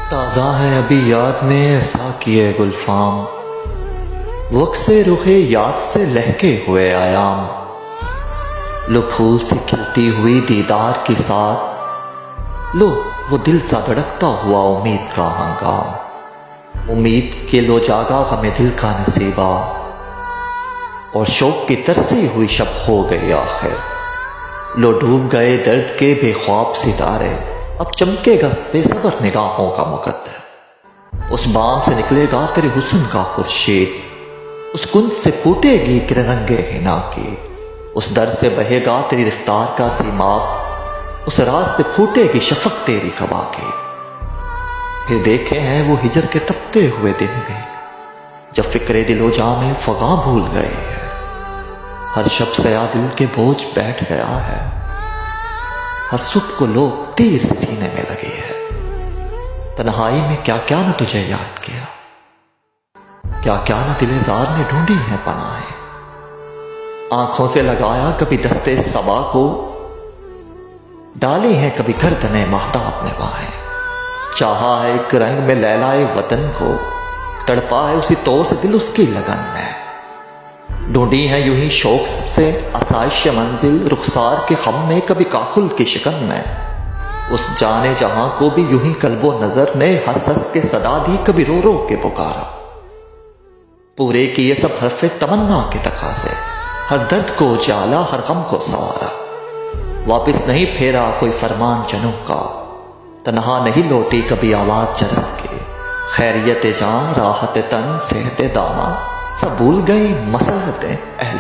تازہ ہے ابھی یاد میں ایسا کیے گلفام، وقت سے رخے یاد سے لہکے ہوئے ایام، لو پھول سے کھلتی ہوئی دیدار کے ساتھ، لو وہ دل سا دھڑکتا ہوا امید کا ہنگام، امید کے لو جاگا غم دل کا نصیبہ، اور شوق کی ترسی ہوئی شب ہو گئی آخر، لو ڈوب گئے درد کے بے خواب ستارے، اب چمکے گا بے صبر نگاہوں کا مقدر، اس بام سے نکلے گا تیرے حسن کا خورشید، اس گنج سے پھوٹے گی رنگے حنا کی، اس در سے بہے گا تیری رفتار کا سیماب، اس راز سے پھوٹے گی شفق تیری قبا کی۔ پھر دیکھے ہیں وہ ہجر کے تپتے ہوئے دن بھی، جب فکر دل و جاں میں فغاں بھول گئے ہے، ہر شب سیا دل کے بوجھ بیٹھ گیا ہے، ہر صبح کو لو تیر سے سینے میں لگی ہے، تنہائی میں کیا کیا نہ تجھے یاد کیا، کیا کیا نہ دل زار نے ڈھونڈی ہیں پناہیں، آنکھوں سے لگایا کبھی دستے صبا کو، ڈالی ہیں کبھی گردن مہتاب میں باہیں، چاہا ہے ایک رنگ میں لیلائے وطن کو، تڑپا ہے اسی طور سے دل اس کی لگن میں، ڈھونڈی ہیں یوں ہی شوق سے آسائش منزل، رخسار کے خم میں کبھی کاکل کی شکن میں، اس جانے جہاں کو بھی یوں ہی قلب و نظر نے ہنس ہنس کے صدا دی کبھی رو رو کے پکارا، پورے کیے سب حرف تمنا کے تقاضے، ہر درد کو اجالا ہر غم کو سوارا، واپس نہیں پھیرا کوئی فرمان جنوں کا، تنہا نہیں لوٹی کبھی آواز جرس کی، خیریت جان راحت تن صحت داماں، سب بھول گئی مسرتیں اہل